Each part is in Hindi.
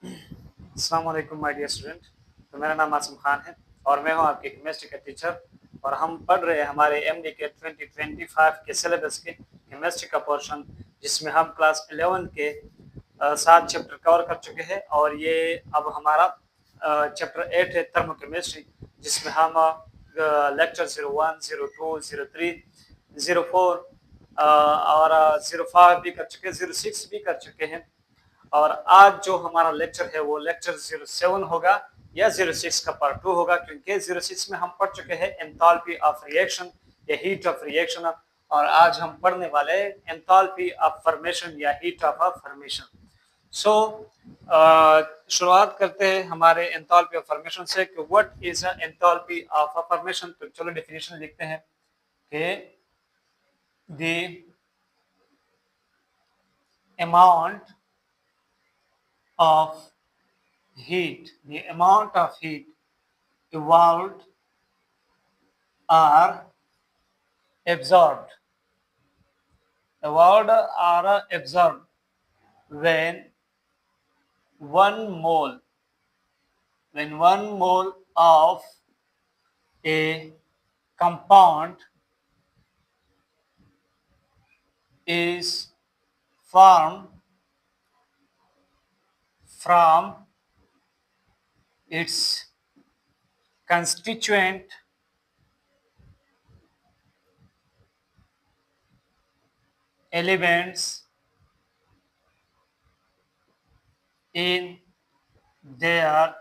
अस्सलाम वालेकुम माय डियर स्टूडेंट। तो मेरा नाम आसिम खान है और मैं हूं आपके केमिस्ट्री का टीचर। और हम पढ़ रहे हैं हमारे एमडी के 2025 के सिलेबस के केमिस्ट्री का पोर्शन, जिसमें हम क्लास 11 के 7 चैप्टर कवर कर चुके हैं। और ये अब हमारा चैप्टर 8 है थर्मोकेमिस्ट्री, जिसमें हम लेक्चर 01, 02, 03, 04 और 05 भी कर चुके हैं, 06 भी कर चुके हैं। और आज जो हमारा लेक्चर है वो लेक्चर 07 होगा या 06 का पार्ट 2 होगा, क्योंकि 06 में हम पढ़ चुके हैं एंथैल्पी ऑफ रिएक्शन या हीट ऑफ रिएक्शन। और आज हम पढ़ने वाले हैं एंथैल्पी ऑफ फॉर्मेशन या हीट ऑफ फॉर्मेशन। सो शुरुआत करते हैं हमारे एंथैल्पी ऑफ फॉर्मेशन से कि what is enthalpy of formation. तो चलो डेफिनेशन लिखते हैं कि the amount of the amount of heat evolved or absorbed when one mole of a compound is formed from its constituent elements in their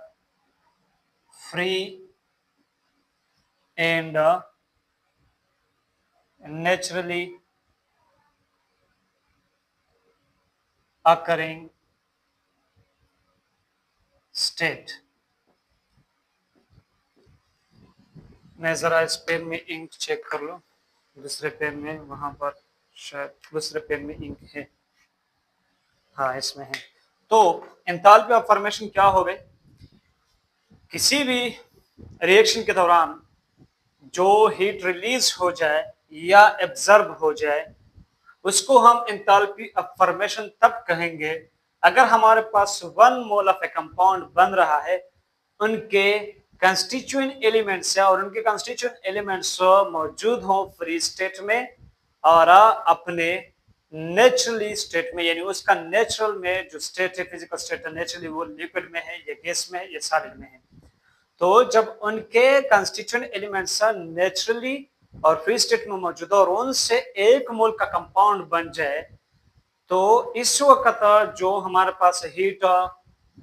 free and naturally occurring state। मैं ज़रा इस पेन में इंक चेक कर लूँ, दूसरे पेन में, वहाँ पर शायद दूसरे पेन में इंक है, हाँ इसमें है। तो एंथैल्पी ऑफ फॉर्मेशन क्या हो गई? किसी भी रिएक्शन के दौरान जो हीट रिलीज हो जाए या एब्जॉर्ब हो जाए, उसको हम एंथैल्पी ऑफ फॉर्मेशन तब कहेंगे अगर हमारे पास 1 मोल ऑफ ए कंपाउंड बन रहा है, उनके कंस्टिट्यूएंट एलिमेंट्स और उनके कंस्टिट्यूएंट एलिमेंट्स मौजूद हों फ्री स्टेट में और अपने नेचुरली स्टेट में, यानी उसका नेचुरल में जो स्टेट है, फिजिकल स्टेट है, नेचुरली वो लिक्विड में है या गैस में है या सॉलिड में है। तो जब उनके कंस्टिट्यूएंट एलिमेंट्स नेचुरली और फ्री स्टेट में मौजूद और उनसे 1 मोल का कंपाउंड बन जाए, तो इस वक्त जो हमारे पास हीट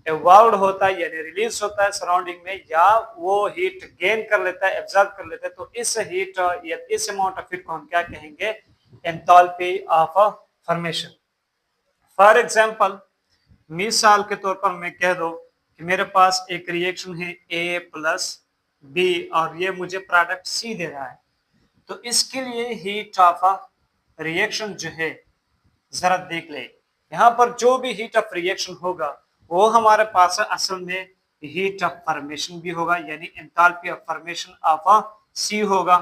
इवॉल्व होता है यानी रिलीज होता है सराउंडिंग में, या वो हीट गेन कर लेता है, एब्जॉर्ब कर लेता है, तो इस हीट या इस अमाउंट ऑफ हीट को हम क्या कहेंगे? Enthalpy of formation. For example, मिसाल के तौर पर मैं कह दो कि मेरे पास एक रिएक्शन है A प्लस B और ये मुझे प्रोडक्ट C दे रहा है। तो इसके लिए हीट ऑफ रिएक्शन जो है, जरा देख ले, यहाँ पर जो भी हीट ऑफ रिएक्शन होगा वो हमारे पास असल में हीट ऑफ फॉर्मेशन भी होगा, यानी enthalpy of formation of C होगा।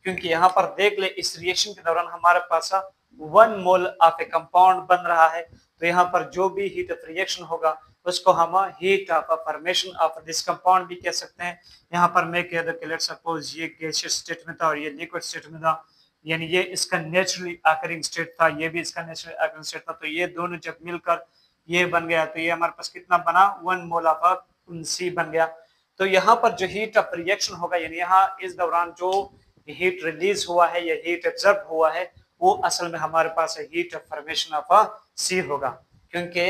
क्योंकि यहाँ पर देख ले, इस रिएक्शन के दौरान हमारे पास 1 मोल ऑफ ए कंपाउंड बन रहा है, तो यहाँ पर जो भी हीट ऑफ रिएक्शन होगा उसको हम heat of formation of this compound भी कह सकते हैं। यहाँ पर मैं कह दूं कि लेट्स सपोज ये गैसियस स्टेट में था और ये लिक्विड स्टेट में था, यानी ये इसका नेचुरली ऑकरिंग स्टेट था, ये भी इसका नेचुरली ऑकरिंग स्टेट था। तो ये दोनों जब मिलकर ये बन गया, तो ये हमारे पास कितना बना? 1 मोल ऑफ C बन गया। तो यहाँ पर जो हीट ऑफ रिएक्शन होगा, यानी यहाँ इस दौरान जो हीट रिलीज हुआ है या हीट एब्जॉर्ब हुआ है, वो असल में हमारे पास heat of formation of C होगा, क्योंकि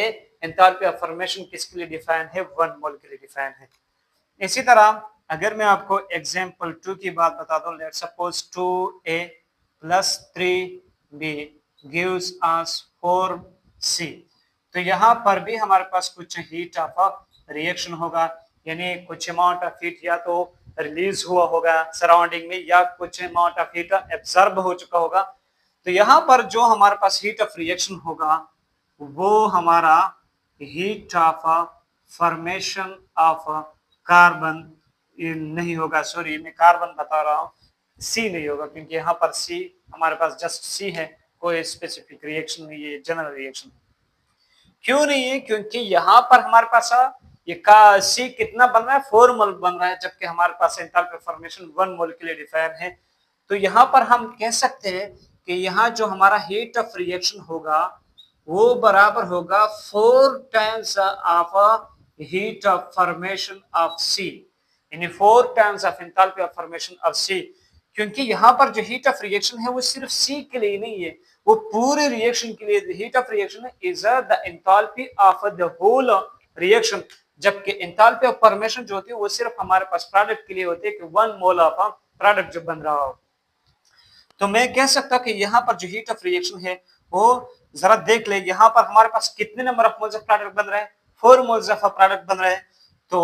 एंथैल्पी ऑफ फॉर्मेशन किसके लिए डिफाइन है? 1 मोल के लिए डिफाइन है। इसी तरह अगर मैं आपको एग्जांपल 2 की बात बता दूं, let's suppose 2A plus 3B gives us 4C। तो यहाँ पर भी हमारे पास कुछ हीट ऑफ रिएक्शन होगा, यानी कुछ अमाउंट ऑफ हीट या तो रिलीज हुआ होगा सराउंडिंग में या कुछ अमाउंट ऑफ हीट एब्जॉर्ब हो चुका होगा। तो यहाँ पर जो हमारे पास हीट ऑफ रिएक्शन होगा वो हमारा heat of formation of carbon नहीं होगा, सॉरी मैं कार्बन बता रहा हूँ, C नहीं होगा, क्योंकि यहाँ पर C हमारे पास जस्ट C है, कोई स्पेसिफिक रिएक्शन नहीं है, जनरल रिएक्शन। क्यों नहीं है? क्योंकि यहाँ पर हमारे पास ये का सी कितना बन रहा है, 4 मोल बन रहा है, जबकि हमारे पास एंथैल्पी ऑफ फॉर्मेशन 1 मोल के लिए डिफाइन है। तो यहाँ पर हम कह सकते हैं कि यहाँ जो हमारा हीट ऑफ रिएक्शन होगा वो बराबर होगा 4 times of heat of formation of C, यानी 4 times of enthalpy of formation of C. क्योंकि यहाँ पर जो हीट ऑफ रिएक्शन है वो सिर्फ सी के लिए नहीं है, वो पूरे रिएक्शन के लिए। Heat of reaction is the enthalpy of the whole reaction, जबकि एंथैल्पी ऑफ फॉर्मेशन जो होती है वो सिर्फ हमारे पास प्रोडक्ट के लिए होती है कि 1 मोल ऑफ प्रोडक्ट जो बन रहा हो। तो मैं कह सकता कि यहाँ पर जो हीट ऑफ रिएक्शन है वो जरा देख ले, यहाँ पर हमारे पास कितने number of moles of product बन रहे हैं, 4 मोल्स ऑफ प्रोडक्ट बन रहे हैं। तो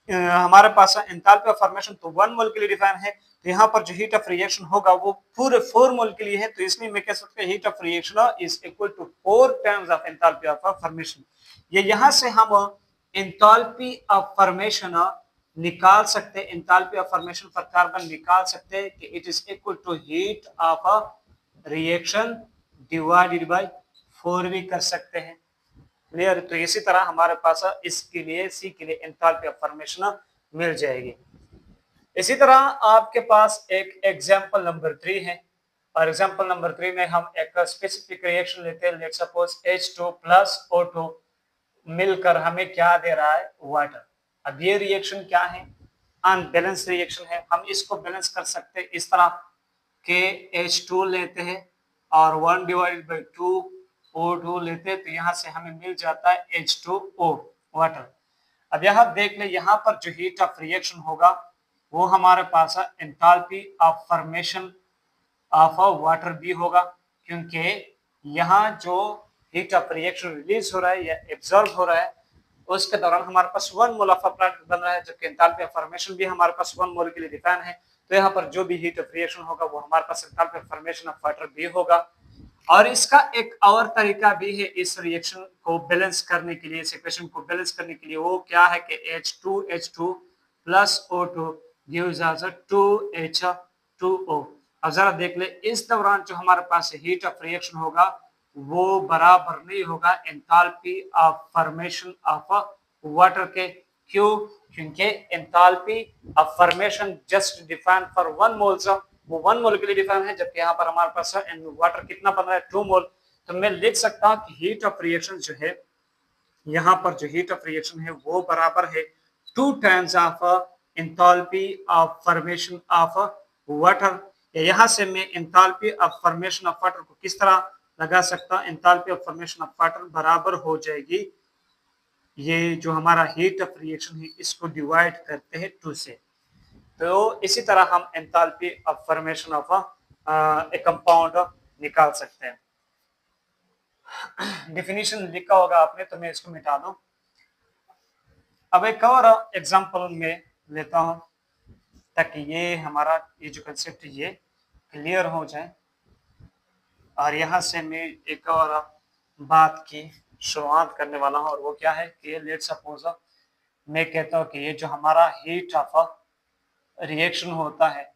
हमारे पास एंथैल्पी ऑफ फॉर्मेशन तो 1 मोल के लिए डिफाइन है, तो यहाँ पर जो हीट ऑफ रिएक्शन होगा वो पूरे 4 मोल के लिए है। तो इसलिए मैं कह सकता हूँ heat of reaction is equal to 4 times of enthalpy of formation. ये यहाँ से हम एंथैल्पी ऑफ फॉर्मेशन निकाल सकते हैं, enthalpy of formation for carbon निकाल सकते हैं कि it is equal to heat of a reaction divided by 4 भी कर सकते हैं। क्लियर? तो इसी तरह हमारे पास इसके लिए सी के लिए एंथैल्पी ऑफ फॉर्मेशन मिल जाएगी। इसी तरह आपके पास एक एग्जांपल नंबर 3 है, और एग्जांपल नंबर 3 में हम एक स्पेसिफिक रिएक्शन लेते हैं। Let's suppose H2 plus O2 मिलकर हमें क्या दे रहा है, वाटर। अब ये रिएक्शन क्या है, अनबैलेंस रिएक्शन है। हम इसको बैलेंस कर सकते हैं इस तरह के H2 लेते हैं और 1 डिवाइडेड बाई 2 O2 लेते हैं, तो यहाँ से हमें मिल जाता है H2O वाटर। अब यहाँ देख ले, यहाँ पर जो हीट ऑफ रिएक्शन होगा वो हमारे पास enthalpy of formation of water भी होगा, क्योंकि यहाँ जो हीट ऑफ रिएक्शन रिलीज हो रहा है या एब्जॉर्ब हो रहा है उसके दौरान हमारे पास 1 मोल ऑफ प्रोडक्ट बन रहा है, जबकि एंथैल्पी ऑफ फॉर्मेशन भी हमारे पास 1 मोल के लिए डिफाइन है। तो यहाँ पर जो भी हीट ऑफ रिएक्शन होगा वो हमारे पास enthalpy of formation of water भी होगा। और इसका एक और तरीका भी है इस रिएक्शन को बैलेंस करने के लिए, इस इक्वेशन को बैलेंस करने के लिए, वो क्या है कि H2 plus O2 gives us a 2H2O। अब जरा देख ले, इस दौरान जो हमारे पास हीट ऑफ रिएक्शन होगा वो बराबर नहीं होगा enthalpy of formation of water के। क्यों? क्योंकि enthalpy of formation just define for 1 moles, वो 1 मोल के लिए डिफाइन है, जबकि यहाँ पर हमारे पास वाटर कितना बन रहा है, 2 मोल। तो मैं लिख सकता हूँ कि हीट ऑफ रिएक्शन जो है, यहाँ पर जो हीट ऑफ रिएक्शन है वो बराबर है 2 times of enthalpy of formation of water. यहाँ से मैं enthalpy of formation of water को किस तरह लगा सकता हूँ, enthalpy of formation of water बराबर हो जाएगी, ये जो हमारा हीट ऑफ रिएक्शन है इसको डिवाइड करते हैं 2 से। तो इसी तरह हम enthalpy of formation of a compound निकाल सकते हैं। डेफिनेशन लिखा होगा आपने, तो मैं इसको मिटा दूं। अब एक और एग्जांपल में लेता हूं ताकि ये हमारा ये जो कंसेप्ट ये क्लियर हो जाए। और यहाँ से मैं एक और बात की शुरुआत करने वाला हूँ, और वो क्या है कि लेट्स सपोज मैं कहता हूँ कि ये जो हमारा हीट ऑफ रिएक्शन होता है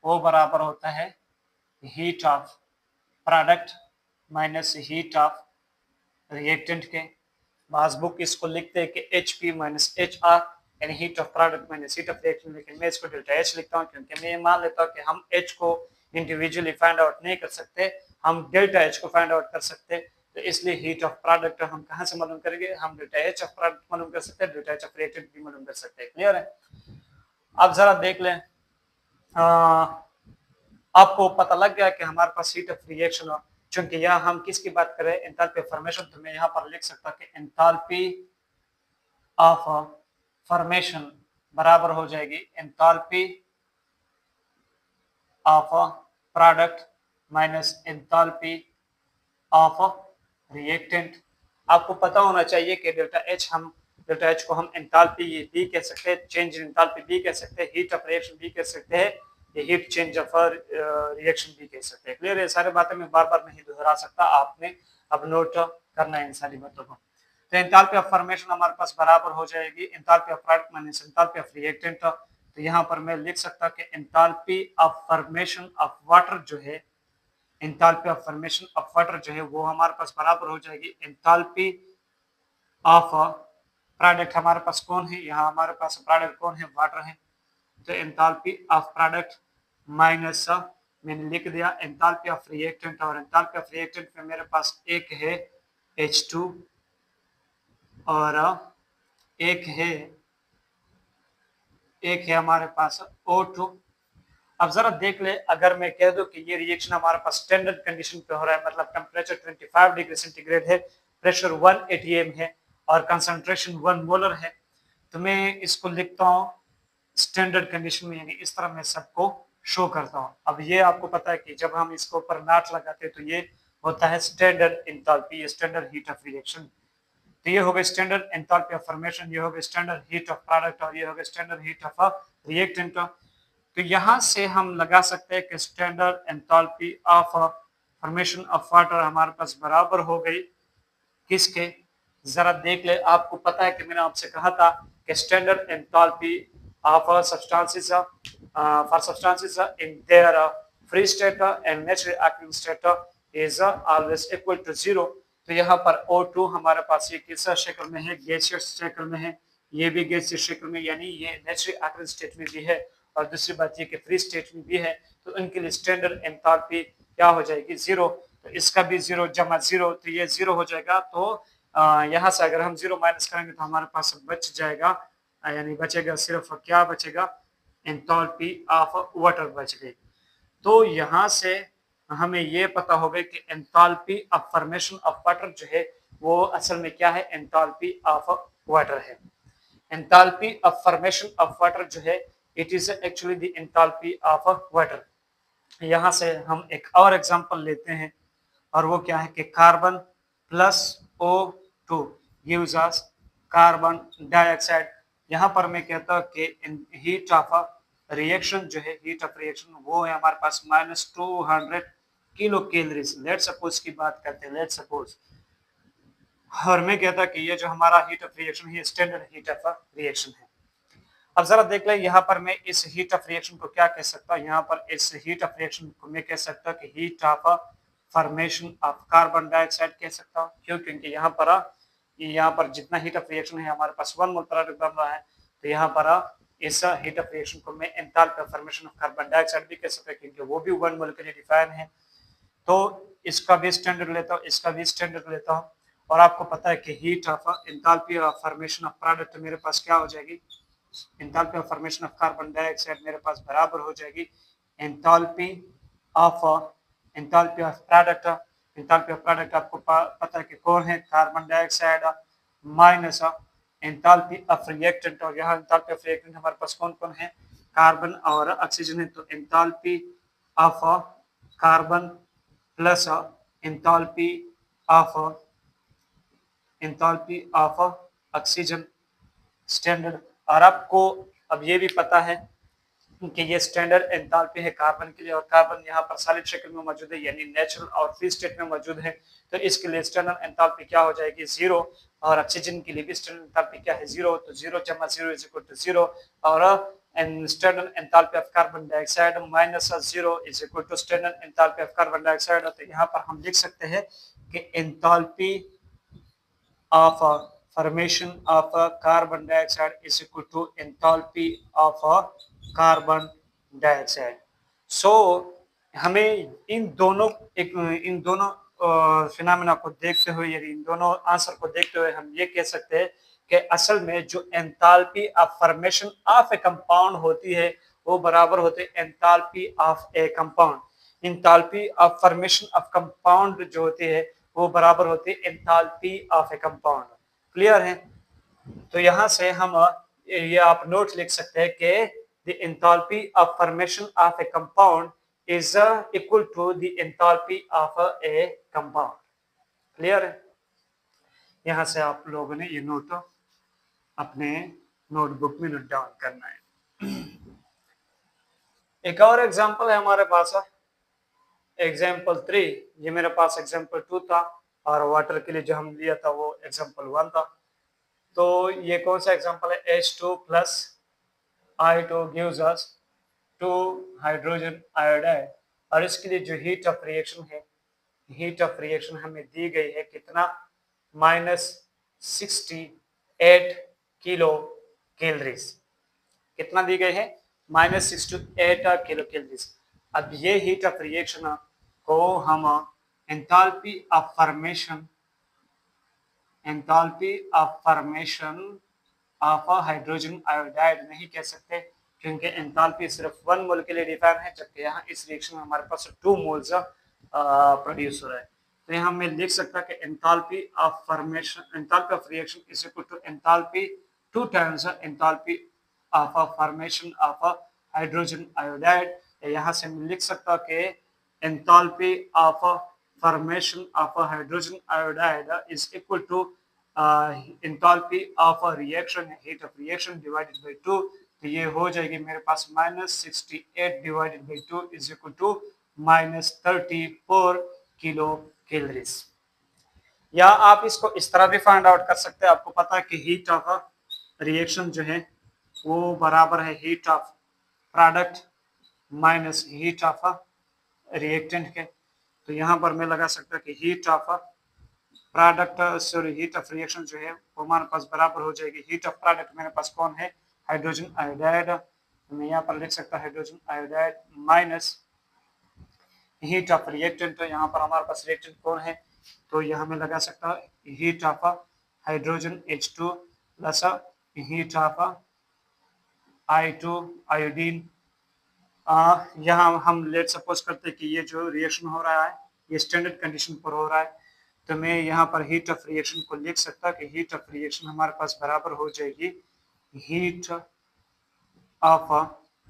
वो बराबर होता है heat of product minus heat of reactant के। बाज बुक इसको लिखते हैं कि HP माइनस HR, यानी heat of product minus heat of reaction, लेकिन मैं इसको डेल्टा H लिखता हूँ क्योंकि मैं ये मान लेता हूँ कि हम H को इंडिविजुअली फाइंड आउट नहीं कर सकते, हम डेल्टा H को फाइंड आउट कर सकते। तो इसलिए हीट ऑफ प्रोडक्ट हम कहाँ से मालूम करेंगे, हम डेल्टा H ऑफ प्रोडक्ट मालूम कर सकते हैं, डेल्टा H ऑफ रिएक्टेंट भी मालूम कर सकते हैं। क्लियर है? अब जरा देख लें, आपको पता लग गया कि हमारे पास हीट ऑफ रिएक्शन, चूंकि यहाँ हम किसकी बात करें, एंथैल्पी ऑफ फॉर्मेशन, तो मैं यहाँ पर लिख सकता कि एंथैल्पी ऑफ फॉर्मेशन बराबर हो जाएगी enthalpy of product minus enthalpy of reactant. आपको पता होना चाहिए कि डेल्टा H को हम एंथैल्पी भी कह सकते हैं, चेंज इन एंथैल्पी भी कह सकते हैं, हीट ऑफ रिएक्शन भी कह सकते हैं, ये हीट चेंज ऑफ रिएक्शन भी कह सकते हैं। क्लियर है? सारी बातें मैं बार बार नहीं दोहरा सकता, आपने अब नोट करना है इन सारी बातों को। तो एंथैल्पी ऑफ फॉर्मेशन हमारे पास बराबर हो जाएगी enthalpy of product minus enthalpy of reactant. तो यहाँ पर मैं लिख सकता कि enthalpy of formation of water जो है, enthalpy of formation of water जो है वो हमारे पास बराबर हो जाएगी एंथैल्पी ऑफ प्रोडक्ट हमारे पास कौन है, यहाँ हमारे पास प्रोडक्ट कौन है, वाटर है। तो एंथैल्पी ऑफ प्रोडक्ट माइनस मैंने लिख दिया एंथैल्पी ऑफ रिएक्टेंट, और एंथैल्पी ऑफ रिएक्टेंट में मेरे पास एक है H2 और एक है हमारे पास O2। अब जरा देख ले, अगर मैं कह दूं कि ये रिएक्शन हमारे पास स्टैंडर्ड कंडीशन पे हो रहा है, मतलब टेम्परेचर 25 डिग्री सेंटीग्रेड है, प्रेशर 1 atm है और कंसंट्रेशन 1 मोलर है, तो मैं इसको लिखता हूँ स्टैंडर्ड कंडीशन में, यानी इस तरह मैं सबको शो करता हूँ। अब ये आपको पता है कि जब हम इसके ऊपर नॉट लगाते हैं तो ये होता है standard enthalpy, standard heat of reaction. तो ये हो गया स्टैंडर्ड एंथैल्पी ऑफ फॉर्मेशन, ये हो गया स्टैंडर्ड हीट ऑफ प्रोडक्ट और ये हो गया स्टैंडर्ड हीट ऑफ रिएक्टेंट। तो यहाँ से हम लगा सकते हैं कि standard enthalpy of formation of water हमारे पास बराबर हो गई किसके, जरा देख ले। आपको पता है कि मैंने आपसे कहा था कि standard enthalpy of substances for substances in their free state and naturally occurring state is always equal to 0। तो यहाँ पर O2 हमारे पास ये किस शक्ल में है, गैसियस शक्ल में है, ये भी गैसियस शक्ल में, यानी ये नेचुरली ऑक्यूरिंग स्टेट में भी है और दूसरी बात ये कि फ्री स्टेट में भी है। तो इनके लिए स्टैंडर्ड एंथैल्पी क्या हो जाएगी, 0। तो इसका भी 0 जमा 0, तो ये 0 हो जाएगा। तो यहाँ से अगर हम 0 माइनस करेंगे तो हमारे पास बच जाएगा, यानी बचेगा सिर्फ क्या बचेगा, एंथैल्पी ऑफ वाटर बच गई। तो यहाँ से हमें ये पता हो गया कि enthalpy of formation of water जो है वो असल में क्या है, एंथैल्पी ऑफ वाटर है। Enthalpy of formation of water जो है it is actually the enthalpy of water. यहाँ से हम एक और एग्जांपल लेते हैं और वो क्या है कि carbon plus O2 gives us carbon dioxide. यहाँ पर मैं कहता हूँ कि हीट ऑफ रिएक्शन जो है, हीट ऑफ रिएक्शन वो है हमारे पास -200 किलो कैलोरीज। लेट सपोज की बात करते हैं, लेट सपोज, और मैं कहता कि ये जो हमारा हीट ऑफ रिएक्शन है स्टैंडर्ड हीट ऑफ रिएक्शन है। अब जरा देख ले, यहाँ पर मैं इस हीट ऑफ रिएक्शन को क्या कह सकता हूँ, यहाँ पर इस हीट ऑफ रिएक्शन को मैं कह सकता हूँ कि heat of formation of carbon dioxide कह सकता हूँ। क्यों, क्योंकि यहाँ पर जितना हीट ऑफ रिएक्शन है हमारे पास 1 मोल प्रोडक्ट बन रहा है, तो यहाँ पर इस हीट ऑफ रिएक्शन को मैं enthalpy of formation of carbon dioxide भी कह सकता हूँ, क्योंकि वो भी 1 मोल के लिए डिफाइन है। तो इसका भी स्टैंडर्ड लेता हूँ, इसका भी स्टैंडर्ड लेता हूँ, और आपको पता है कि heat of enthalpy of formation of product मेरे पास क्या हो जाएगी, enthalpy of formation of carbon dioxide मेरे पास बराबर हो जाएगी enthalpy of product. Enthalpy of product आपको पता है कि कौन है, carbon dioxide minus enthalpy of reactant, और यहाँ एंथैल्पी ऑफ रिएक्टेंट हमारे पास कौन कौन है, कार्बन और ऑक्सीजन है। तो enthalpy of carbon plus enthalpy of oxygen standard. और आपको अब ये भी पता है कि ये स्टैंडर्ड एंथैल्पी है कार्बन के लिए, और कार्बन यहाँ पर सॉलिड शक्ल में मौजूद है, यानी नेचुरल और फ्री स्टेट में मौजूद है। तो इसके लिए स्टैंडर्ड एंथैल्पी क्या हो जाएगी, 0। और ऑक्सीजन के लिए भी स्टैंडर्ड एंथैल्पी क्या है, 0। तो 0 जमा 0 इज इक्वल टू 0, और standard enthalpy of carbon dioxide minus 0 is equal to standard enthalpy of carbon dioxide. तो यहाँ पर हम लिख सकते हैं कि enthalpy of formation of carbon dioxide is equal to enthalpy of carbon dioxide. So हमें इन दोनों फिनोमेना को देखते हुए, यानी इन दोनों आंसर को देखते हुए हम ये कह सकते हैं कि असल में जो enthalpy of formation of a compound होती है वो बराबर होते है enthalpy of a compound. Enthalpy of formation of compound जो होती है वो बराबर होती है enthalpy of a compound. Clear है? तो यहाँ से हम ये आप नोट लिख सकते हैं कि the enthalpy of formation of a compound is equal to the enthalpy of a compound. Clear है? यहाँ से आप लोगों ने ये नोट अपने नोटबुक में नोट डाउन करना है। एक और एग्जांपल है हमारे पास, एग्जाम्पल 3। ये मेरे पास एग्जाम्पल 2 था, और वाटर के लिए जो हम लिया था वो एग्जाम्पल 1 था। तो ये कौन सा एग्जाम्पल है, H2 plus I2 gives us 2 hydrogen iodide, और इसके लिए जो हीट ऑफ रिएक्शन है, हीट ऑफ रिएक्शन हमें दी गई है कितना, -68 किलो कैलोरीज। कितना दी गई है? -68 किलो कैलोरीज। अब ये हीट ऑफ रिएक्शन को हम enthalpy of formation of hydrogen iodide नहीं कह सकते, क्योंकि एंथैल्पी सिर्फ 1 मोल के लिए डिफाइन है, जबकि यहाँ इस रिएक्शन में हमारे पास 2 मोल्स प्रोड्यूस हो रहा है। तो यहाँ मैं लिख सकता कि enthalpy of reaction is equal to enthalpy 2 times enthalpy of formation of hydrogen iodide. यहाँ से मैं लिख सकता कि enthalpy of formation of hydrogen iodide is equal to enthalpy of reaction, heat of reaction divided by 2। तो ये हो जाएगी मेरे पास -68 divided by 2 is equal to -34 kilo calories. या आप इसको इस तरह भी फाइंड आउट कर सकते हैं। आपको पता है कि हीट ऑफ रिएक्शन जो है वो बराबर है heat of product minus heat of reactant के। तो यहाँ पर मैं लगा सकता कि heat of product heat of reaction जो है वो हमारे पास बराबर हो जाएगी हीट ऑफ प्रोडक्ट मेरे पास कौन है? Hydrogen iodide. तो मैं यहाँ पर लिख सकता hydrogen iodide minus heat of reactant. तो यहाँ पर हमारे पास रिएक्टेंट कौन है? तो यहाँ में लगा सकता heat of hydrogen H2 plus heat of I2 iodine. यहाँ हम लेट सपोज करते हैं कि ये जो रिएक्शन हो रहा है ये स्टैंडर्ड कंडीशन पर हो रहा है। तो मैं यहाँ पर हीट ऑफ रिएक्शन को लिख सकता कि हीट ऑफ रिएक्शन हमारे पास बराबर हो जाएगी हीट ऑफ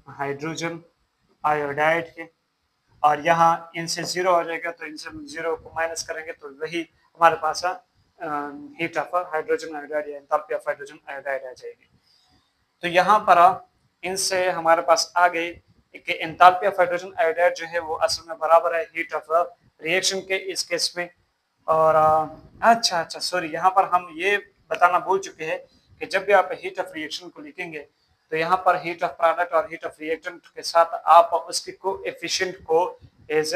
हाइड्रोजन आयोडाइड के। और यहाँ इनसे 0 हो जाएगा, तो इनसे 0 को माइनस करेंगे तो वही हमारे पास हीट ऑफ हाइड्रोजन आयोडाइड या एंथैल्पी ऑफ हाइड्रोजन आयोडाइड आ जाएगी। तो यहाँ पर इनसे हमारे पास आ गई कि एंथैल्पी ऑफ हाइड्रोजन आयोडाइड जो है वो असल में बराबर है हीट ऑफ रिएक्शन के इस केस में। और अच्छा सॉरी, यहाँ पर हम ये बताना भूल चुके हैं कि जब भी आप हीट ऑफ रिएक्शन को लिखेंगे तो यहाँ पर हीट ऑफ प्रोडक्ट और हीट ऑफ रिएक्टेंट के साथ आप उसके कोएफिशिएंट को एज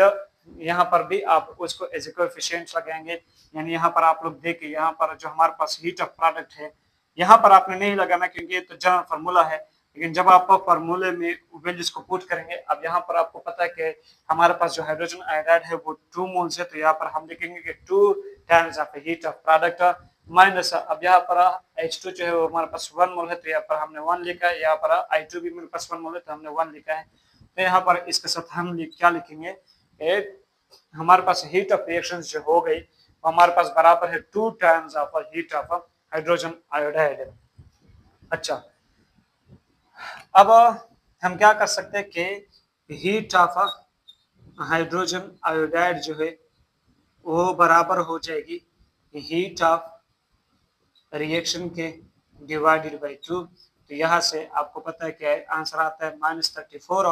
यहाँ पर भी आप उसको एज ए कोएफिशिएंट लगाएंगे। यानी यहाँ पर आप लोग देखिए, यहाँ पर जो हमारे पास हीट ऑफ प्रोडक्ट है यहाँ पर आपने नहीं लगाना क्योंकि ये तो जनरल फार्मूला है, लेकिन जब आप फार्मूले में वैल्यूज को पुट करेंगे, अब यहाँ पर आपको पता है कि हमारे पास जो हाइड्रोजन आयोडाइड है वो 2 मोल्स है। तो यहाँ पर हम लिखेंगे कि 2 times of heat of product minus, अब यहाँ पर H2 जो है वो हमारे पास 1 मोल है, तो यहाँ पर हमने 1 लिखा है। यहाँ पर I2 भी मेरे पास 1 मोल है तो हमने 1 लिखा है। तो यहाँ पर इसके साथ हम क्या लिखेंगे, हमारे पास हीट ऑफ रिएक्शन जो हो गई हमारे पास बराबर है 2 times of heat of hydrogen iodide. अच्छा, अब हम क्या कर सकते हैं कि हीट ऑफ हाइड्रोजन आयोडाइड जो है वो बराबर हो जाएगी हीट ऑफ रिएक्शन के डिवाइडेड बाय 2। तो यहाँ से आपको पता है क्या आंसर आता है -34।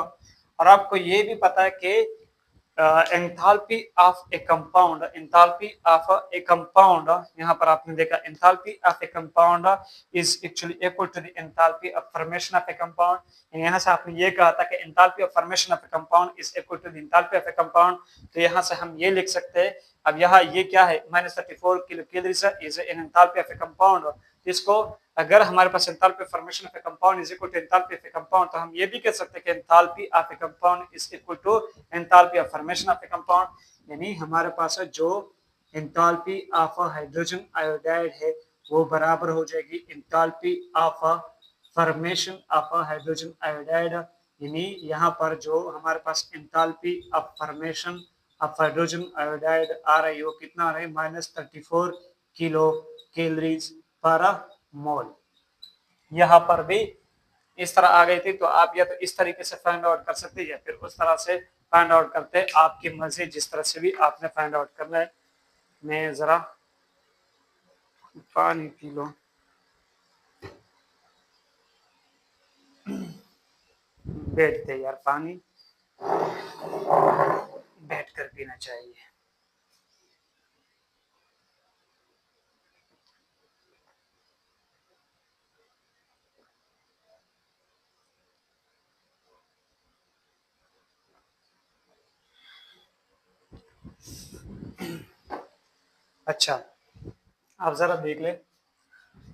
और आपको ये भी पता है कि एंथैल्पी ऑफ ए कंपाउंड यहाँ पर आपने देखा enthalpy of a compound is actually equal to the enthalpy of formation of a compound. यहाँ से आपने ये कहा था कि enthalpy of formation of a compound is equal to the enthalpy of a compound. तो यहाँ से हम ये लिख सकते हैं, अब यहाँ ये क्या है -34 kilo calories is an enthalpy of a compound. इसको अगर हमारे पास enthalpy formation of a compound is equal to enthalpy of a compound, तो हम ये भी कह सकते हैं कि enthalpy of a compound is equal to enthalpy of formation of a compound. यानी हमारे पास जो एंथैल्पी ऑफ हाइड्रोजन आयोडाइड है वो बराबर हो जाएगी enthalpy of formation of hydrogen iodide. यानी यहाँ पर जो हमारे पास enthalpy of formation of hydrogen iodide आ रही है वो कितना आ रहा है -34 किलो कैलोरीज पर मोल। यहाँ पर भी इस तरह आ गई थी, तो आप या तो इस तरीके से फाइंड आउट कर सकते हैं या फिर उस तरह से फाइंड आउट करते हैं, आपकी मर्जी, जिस तरह से भी आपने फाइंड आउट करना है। मैं जरा पानी पी लो, बैठते यार, पानी बैठ कर पीना चाहिए। अच्छा, आप जरा देख ले,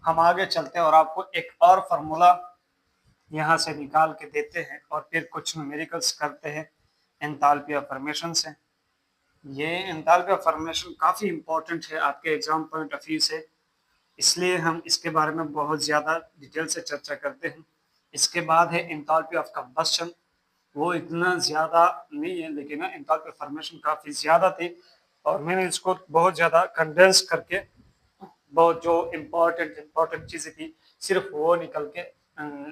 हम आगे चलते हैं और आपको एक और फार्मूला यहाँ से निकाल के देते हैं और फिर कुछ न्यूमेरिकल्स करते हैं एंथैल्पी ऑफ फॉर्मेशन से। ये एंथैल्पी ऑफ फॉर्मेशन काफ़ी इंपॉर्टेंट है आपके एग्जाम पॉइंट ऑफ व्यू से, इसलिए हम इसके बारे में बहुत ज़्यादा डिटेल से चर्चा करते हैं। इसके बाद है एंथैल्पी ऑफ कंबस्शन, वो इतना ज़्यादा नहीं है लेकिन एंथैल्पी ऑफ फॉर्मेशन काफ़ी ज़्यादा थी और मैंने इसको बहुत ज़्यादा कंडेंस करके बहुत जो इम्पोर्टेंट चीज़ें थी सिर्फ वो निकल के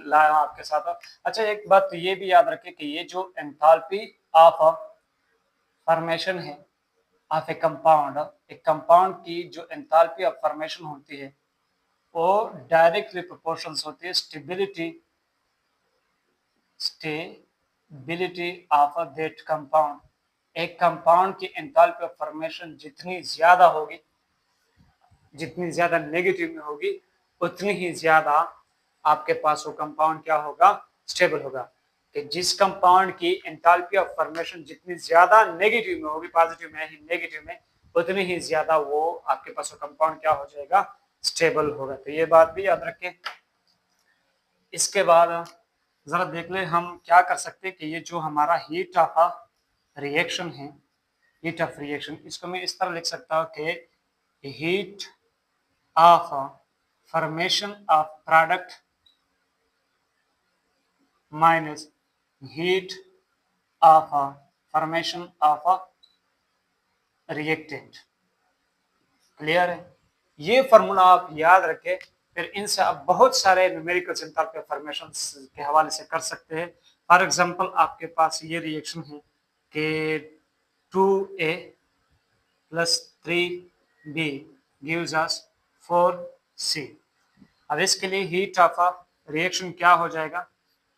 लाया आपके साथ। अच्छा, एक बात तो ये भी याद रखें कि ये जो एंथैल्पी ऑफ फॉर्मेशन है ऑफ ए कंपाउंड, एक कंपाउंड की जो एंथैल्पी ऑफ फॉर्मेशन होती है वो डायरेक्टली प्रोपोर्शनल होती है स्टेबिलिटी ऑफ दैट कंपाउंड। एक कंपाउंड की एंथैल्पी ऑफ फॉर्मेशन जितनी ज्यादा होगी, जितनी ज्यादा नेगेटिव में होगी, उतनी ही ज्यादा आपके पास वो कंपाउंड क्या होगा, स्टेबल होगा। कि जिस कंपाउंड की एंथैल्पी ऑफ फॉर्मेशन जितनी ज्यादा नेगेटिव में होगी, पॉजिटिव में ही नेगेटिव में, उतनी ही ज्यादा वो आपके पास वो कंपाउंड क्या हो जाएगा, स्टेबल होगा। तो ये बात भी याद रखें। इसके बाद जरा देख ले हम क्या कर सकते हैं कि ये जो हमारा हीट ऑफ रिएक्शन है, हीट ऑफ रिएक्शन, इसको मैं इस तरह लिख सकता हूँ कि heat of formation of product minus heat of formation of reactant. Clear है? ये फॉर्मूला आप याद रखें, फिर इनसे आप बहुत सारे न्यूमेरिकल एंथैल्पी ऑफ फॉर्मेशन के हवाले से कर सकते हैं। फॉर एग्जांपल आपके पास ये रिएक्शन है कि 2A plus 3B gives us 4C। अब इसके लिए हीट ऑफ रिएक्शन क्या हो जाएगा,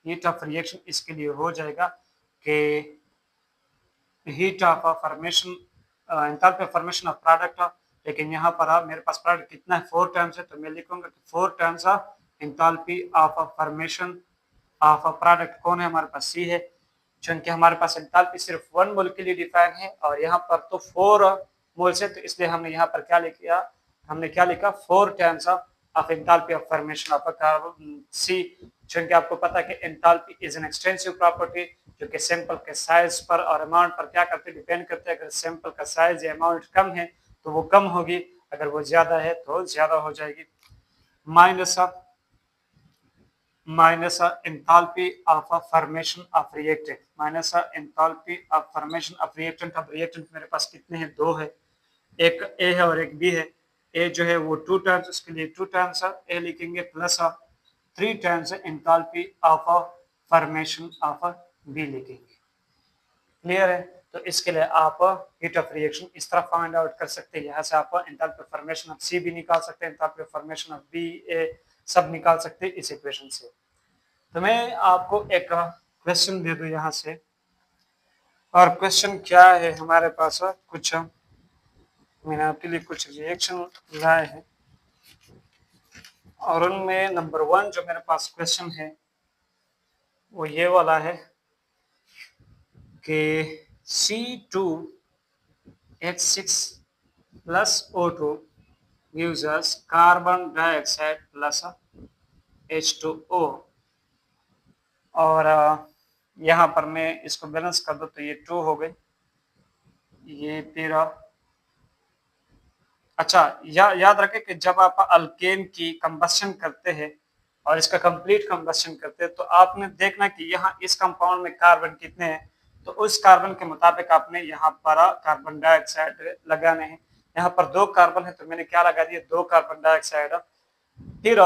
हीट ऑफ रिएक्शन इसके लिए हो जाएगा कि heat of formation enthalpy of formation of product, लेकिन यहाँ पर मेरे पास प्रोडक्ट कितना है, 4 टाइम्स है, तो मैं लिखूंगा कि 4 times of enthalpy of formation of product. कौन है हमारे पास, सी है, चूंकि हमारे पास एंथैल्पी सिर्फ 1 मोल के लिए डिफाइन है और यहाँ पर तो 4 मोल्स है, तो इसलिए हमने यहाँ पर क्या लिखा, हमने क्या लिखा, 4 times of enthalpy of formation of carbon C. चूंकि आपको पता है कि enthalpy is an extensive property जो कि सैंपल के साइज पर और अमाउंट पर क्या करते, डिपेंड करते हैं। अगर सैंपल का साइज या अमाउंट कम है तो वो कम होगी, अगर वो ज्यादा है तो ज्यादा हो जाएगी। Minus enthalpy of formation of reactant, minus enthalpy of formation of reactant. अब रिएक्टेंट मेरे पास कितने हैं, 2 है, एक ए है और एक बी है। ए जो है वो 2 टाइम्स, उसके लिए 2 टाइम्स ए लिखेंगे, plus 3 times enthalpy of formation of B लिखेंगे। क्लियर है? तो इसके लिए आप हीट ऑफ रिएक्शन इस तरह फाइंड आउट कर सकते हैं। यहाँ से आप एंथैल्पी फॉर्मेशन ऑफ सी भी निकाल सकते हैं, एंथैल्पी फॉर्मेशन ऑफ बी, ए सब निकाल सकते हैं इस इक्वेशन से। तो मैं आपको एक क्वेश्चन दे दूं यहाँ से, और क्वेश्चन क्या है हमारे पास, कुछ मैंने आपके लिए कुछ रिएक्शन लाए हैं और उनमें नंबर 1 जो मेरे पास क्वेश्चन है वो ये वाला है कि C2H6 plus O2 gives us carbon dioxide plus H2O। और यहाँ पर मैं इसको बैलेंस कर दूं तो ये 2 हो गई, ये फिर अच्छा याद रखें कि जब आप अल्केन की कंबस्शन करते हैं और इसका कंप्लीट कंबस्शन करते हैं तो आपने देखना कि यहाँ इस कंपाउंड में कार्बन कितने हैं, तो उस कार्बन के मुताबिक आपने यहाँ पर कार्बन डाइऑक्साइड लगाने हैं। यहाँ पर 2 कार्बन है तो मैंने क्या लगा दिया, 2 कार्बन डाइऑक्साइड। फिर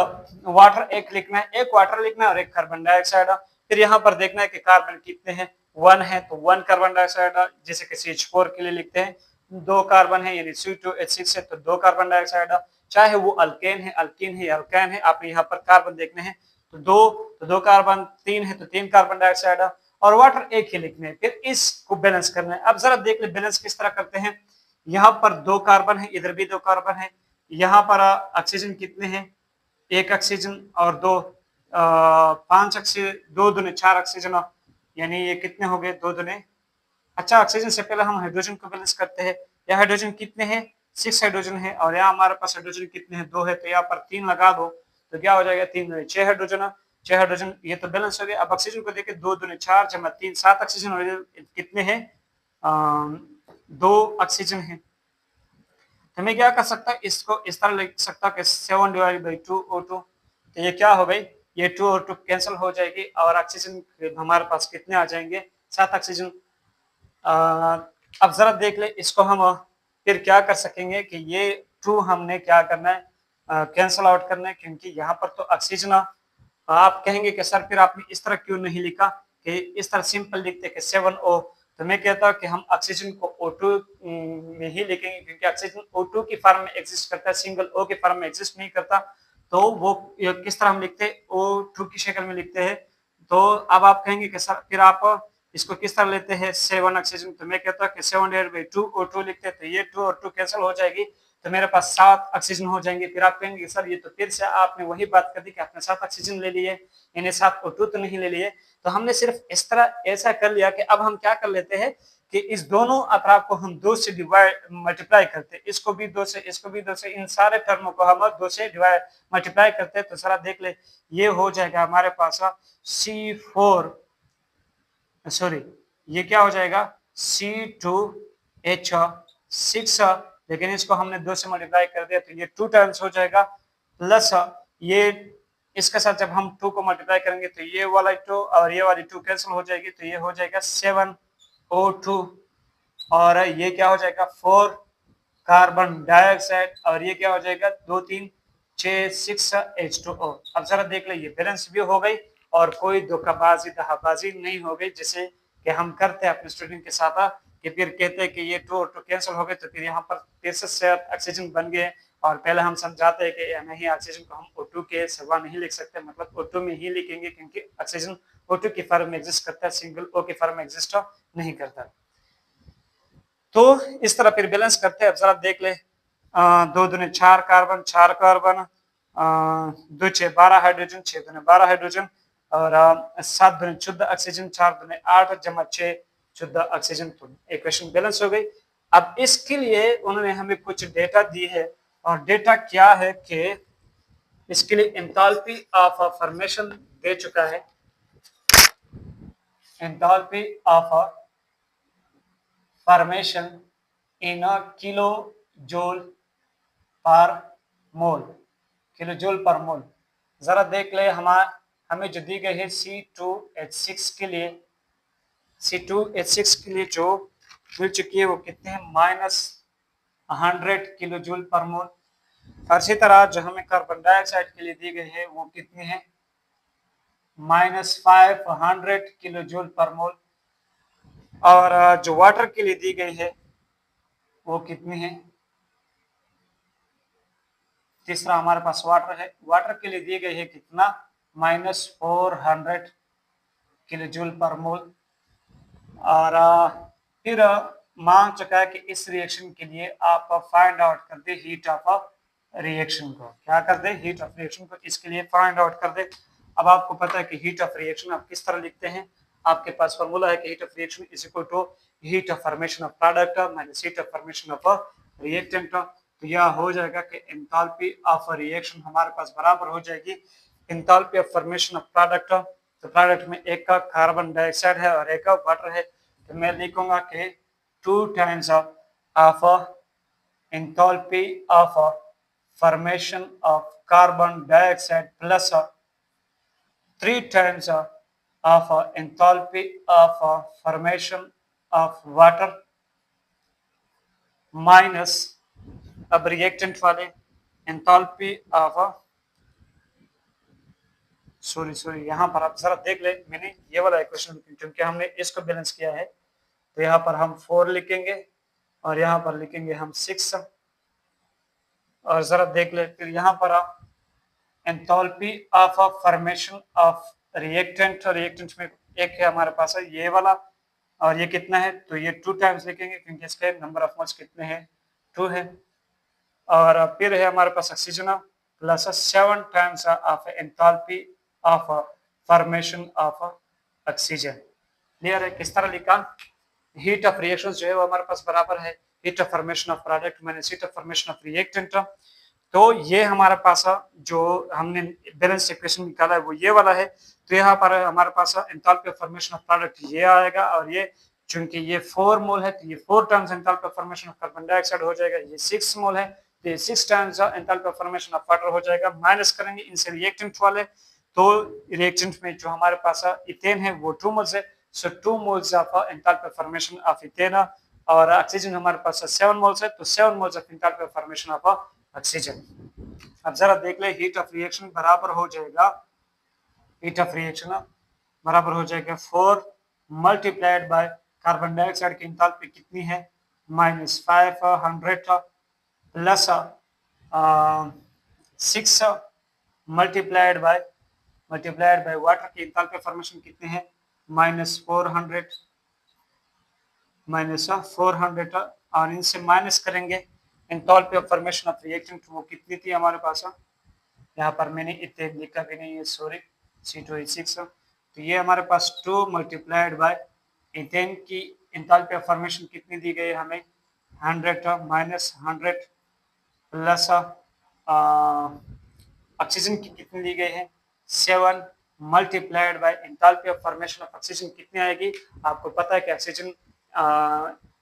वाटर एक लिखना है, एक वाटर लिखना है और एक कार्बन डाइऑक्साइड। फिर यहाँ पर देखना है कि कार्बन कितने हैं, 1 है तो 1 कार्बन डाइऑक्साइड, जैसे कि CH4 के लिए लिखते हैं। 2 कार्बन है यानी C2H6 है तो 2 कार्बन डाइऑक्साइड, चाहे वो अल्केन है, अल्कीन है, अल्काइन है, आपने यहाँ पर कार्बन देखने हैं तो 2 कार्बन, 3 है तो 3 कार्बन डाइऑक्साइड, और वाटर एक ही लिखने हैं। फिर इसको बैलेंस करना है। अब जरा देख ले बैलेंस किस तरह करते हैं। यहाँ पर 2 कार्बन है, इधर भी 2 कार्बन है, यहाँ पर ऑक्सीजन कितने हैं, 1 ऑक्सीजन और 2 5 ऑक्सीजन, 2 दूने 4 ऑक्सीजन, यानी ये कितने हो गए, 2 दूने। अच्छा, ऑक्सीजन से पहले हम हाइड्रोजन को बैलेंस करते हैं। या हाइड्रोजन कितने हैं, 6 हाइड्रोजन है और यहाँ हमारे पास हाइड्रोजन कितने हैं 2 है, तो यहाँ पर 3 लगा दो तो क्या हो जाएगा 3 6 हाइड्रोजन, 6 हाइड्रोजन ये तो बैलेंस हो गया। अब ऑक्सीजन को देखें 2 दूनी 4 जमा 3 7 ऑक्सीजन हो गए, कितने हैं 2 ऑक्सीजन है। तो मैं क्या कर सकता है इसको इस तरह लिख सकता कि 7 डिवाइड बाई 2 O2, तो ये क्या हो गई ये 2 और 2 कैंसिल हो जाएगी और ऑक्सीजन हमारे पास कितने आ जाएंगे 7 ऑक्सीजन। अब जरा देख ले इसको हम फिर क्या कर सकेंगे कि ये 2 हमने क्या करना है कैंसिल आउट करना है, क्योंकि यहाँ पर तो ऑक्सीजन आप कहेंगे कि सर फिर आपने इस तरह क्यों नहीं लिखा कि इस तरह सिंपल लिखते कि 7O, तो मैं कहता हूँ कि हम ऑक्सीजन को O2 में ही लिखेंगे क्योंकि ऑक्सीजन O2 की फॉर्म में एग्जिस्ट करता है, सिंगल O की फॉर्म में एग्जिस्ट नहीं करता। तो वो किस तरह हम लिखते हैं O2 की शक्ल में लिखते हैं। तो अब आप कहेंगे कि सर फिर आप इसको किस तरह लेते हैं 7 ऑक्सीजन, तो मैं कहता हूँ कि 7 डिवाइड बाई 2 O2 लिखते हैं, तो ये 2 और 2 कैंसिल हो जाएगी तो मेरे पास 7 ऑक्सीजन हो जाएंगे। फिर आप कहेंगे सर ये तो फिर से आपने वही बात कर दी कि आपने 7 ऑक्सीजन ले लिए, यानी 7 O2 तो नहीं ले लिए। तो हमने सिर्फ इस तरह ऐसा कर लिया कि अब हम क्या कर लेते हैं कि इस दोनों अतराफ को हम 2 से डिवाइड मल्टीप्लाई करते हैं, इसको भी 2 से इसको भी 2 से, इन सारे टर्मों को हम 2 से डिवाइड मल्टीप्लाई करते हैं। तो जरा देख ले ये हो जाएगा हमारे पास C4 सॉरी ये क्या हो जाएगा C2H6, लेकिन इसको हमने 2 से मल्टीप्लाई कर दिया तो ये 2 टाइम्स हो जाएगा, प्लस ये इसके साथ जब हम 2 को मल्टीप्लाई करेंगे तो ये वाला 2 और ये वाली 2 कैंसिल हो जाएगी, तो ये हो जाएगा 7O2 और ये क्या हो जाएगा 4 कार्बन डाइऑक्साइड और ये क्या हो जाएगा 2 3 6 6H2O। अब जरा देख ले ये बैलेंस भी हो गई और कोई धोखाबाजी दहाबाजी नहीं हो गई जैसे कि हम करते हैं अपने स्टूडेंट के साथ कि फिर कहते हैं कि ये 2 और 2 कैंसिल हो गए तो फिर यहाँ पर 63 ऑक्सीजन बन गए और पहले हम समझाते हैं कि नहीं ऑक्सीजन को हम O2 के सिवा नहीं लिख सकते, मतलब O2 में ही लिखेंगे क्योंकि ऑक्सीजन O2 की फॉर्म में एग्जिस्ट करता है, सिंगल O की फॉर्म में एग्जिस्ट नहीं करता। तो इस तरह फिर बैलेंस करते हैं। अब जरा देख ले 2 दूनी 4 कार्बन 4 कार्बन 2 6 12 हाइड्रोजन 6 दूनी 12 हाइड्रोजन और 7 दूनी 14 ऑक्सीजन 4 दूनी 8 जमा 6 14 ऑक्सीजन। तो इक्वेशन बैलेंस हो गई। अब इसके लिए उन्होंने हमें कुछ डेटा दी है और डेटा क्या है कि इसके लिए एंथैल्पी ऑफ फॉर्मेशन दे चुका है, enthalpy of formation in kilojoule पर मोल, किलोजूल पर मोल। जरा देख ले हमें जो दी गई है C2H6 के लिए, C2H6 के लिए जो मिल चुकी है वो कितने हैं -100 किलोजूल पर मोल। और इसी तरह जो हमें कार्बन डाइऑक्साइड के लिए दी गई है वो कितनी है -500 किलोजूल पर मोल। और जो वाटर के लिए दी गई है वो कितनी है, तीसरा हमारे पास वाटर है, वाटर के लिए दी गई है कितना -400 किलोजूल पर मोल। और फिर मांग चुका है कि इस रिएक्शन के लिए आप फाइंड आउट कर दे हीट ऑफ रिएक्शन को, क्या कर दे हीट ऑफ रिएक्शन को, इसके लिए फाइंड आउट कर दे। अब आपको पता है कि हीट ऑफ रिएक्शन आप किस तरह लिखते हैं, आपके पास फॉर्मूला है कि heat of reaction is equal to heat of formation of product minus heat of formation of reactant. तो यह हो जाएगा कि एंथैल्पी ऑफ रिएक्शन हमारे पास बराबर हो जाएगी enthalpy of formation of product. तो प्रोडक्ट में एक का कार्बन डाइऑक्साइड है और एक का वाटर है, तो मैं लिखूंगा कि 2 times of enthalpy of formation of carbon dioxide plus 3 times of enthalpy of formation of water minus अब रिएक्टेंट वाले enthalpy of सॉरी यहाँ पर आप जरा देख ले, मैंने ये वाला इक्वेशन क्योंकि हमने इसको बैलेंस किया है तो यहाँ पर हम 4 लिखेंगे और यहाँ पर लिखेंगे हम 6 और जरा देख ले फिर यहाँ पर enthalpy of formation of reactant, reactant में एक है हमारे पास है ये वाला और ये कितना है तो ये 2 टाइम्स लिखेंगे क्योंकि इसके नंबर ऑफ मोल्स कितने हैं 2 है। और फिर है हमारे पास oxygen plus 7 times of enthalpy of formation of oxygen. Clear है किस तरह लिखा, हीट ऑफ रिएक्शन जो है वो हमारे पास बराबर है heat of formation of product minus heat of formation of reactant. तो ये हमारे पास जो हमने बैलेंस इक्वेशन निकाला है वो ये वाला है। तो यहाँ पर हमारे पास enthalpy of formation of product ये आएगा, और ये चूंकि ये 4 मोल है तो ये 4 times enthalpy of formation of carbon dioxide हो जाएगा। ये 6 मोल है तो ये 6 times enthalpy of formation of water हो जाएगा। माइनस करेंगे इनसे रिएक्टेंट वाले, तो रिएक्टेंट में जो हमारे पास इथेन है वो 2 मोल्स है, सो 2 moles of enthalpy of formation of ethane, और ऑक्सीजन हमारे पास 7 मोल्स है, तो 7 moles of enthalpy of formation of oxygen. अब जरा देख ले हीट ऑफ रिएक्शन बराबर हो जाएगा, हीट ऑफ रिएक्शन बराबर हो जाएगा 4 मल्टीप्लाइड बाय कार्बन डाइऑक्साइड की एंथैल्पी कितनी है -500 प्लस 6 मल्टीप्लाइड बाय वाटर की एंथैल्पी फॉर्मेशन कितने हैं -400 और इनसे माइनस करेंगे enthalpy of formation of reactant वो कितनी थी हमारे पास। यहाँ पर मैंने इतने लिखा भी नहीं है, सॉरी, C2H6। तो ये हमारे पास 2 मल्टीप्लाइड बाय इथेन की एंथैल्पी ऑफ फॉर्मेशन कितनी दी गई है हमें 100 -100 प्लस ऑक्सीजन की कितनी दी गई है 7 multiplied by enthalpy of formation of oxygen कितनी आएगी। आपको पता है कि ऑक्सीजन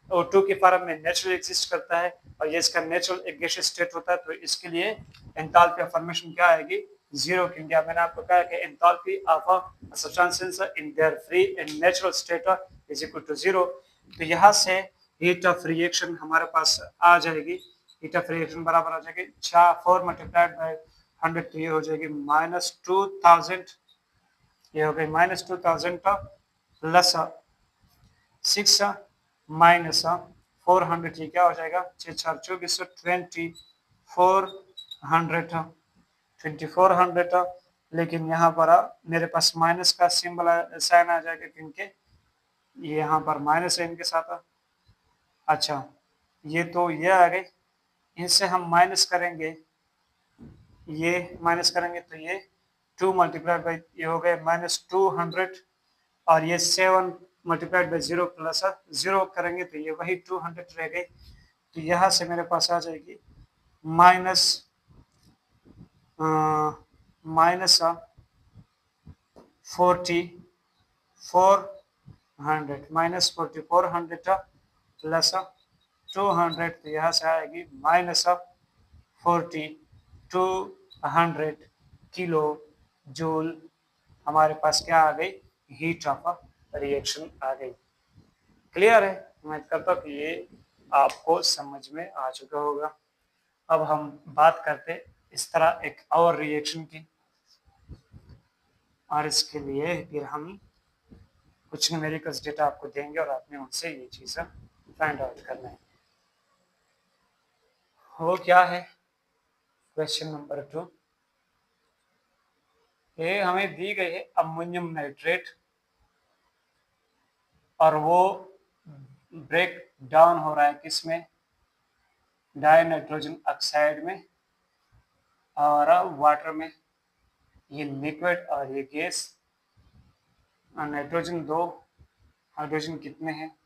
O2 के फॉर्म में नेचुरल एग्जिस्ट करता है और ये इसका नेचुरल एक गैसियस स्टेट होता है, तो इसके लिए एंथैल्पी ऑफ फॉर्मेशन क्या आएगी 0, क्योंकि मैंने आपको कहा कि enthalpy of a substance in their free and natural state is equal to 0। तो यहाँ से हीट ऑफ रिएक्शन हमारे पास आ जाएगी, हीट ऑफ रिएक्शन बराबर आ जाएगी 4 मल्टीप्लाइड बाय 100, तो ये हो जाएगी -2000, ये हो गई -2000 प्लस 6 माइनस 400, ये क्या हो जाएगा 6 4 24 2400, लेकिन यहाँ पर मेरे पास माइनस का सिंबल साइन आ जाएगा क्योंकि ये यहाँ पर माइनस है इनके साथ। अच्छा, ये तो ये आ गई, इनसे हम माइनस करेंगे, ये माइनस करेंगे तो ये 2 मल्टीप्लाइड बाई ये हो गए -200, और ये 7 मल्टीप्लाइड बाई 0 प्लस 0 करेंगे तो ये वही 200 रह गई। तो यहाँ से मेरे पास आ जाएगी माइनस 4400 -4400 प्लस 200, तो यहाँ से आएगी -4200 किलो जूल हमारे पास क्या आ गई हीट ऑफ रिएक्शन आ गई। क्लियर है, मैं करता हूँ कि ये आपको समझ में आ चुका होगा। अब हम बात करते इस तरह एक और रिएक्शन की, और इसके लिए फिर हम कुछ न्यूमेरिकल्स डेटा आपको देंगे और आपने उनसे ये चीज़ फाइंड आउट करना है। वो क्या है क्वेश्चन नंबर 2, ये हमें दी गई है अमोनियम नाइट्रेट और वो ब्रेक डाउन हो रहा है किसमें डाई नाइट्रोजन ऑक्साइड में और वाटर में, ये लिक्विड और ये गैस। नाइट्रोजन 2, हाइड्रोजन कितने हैं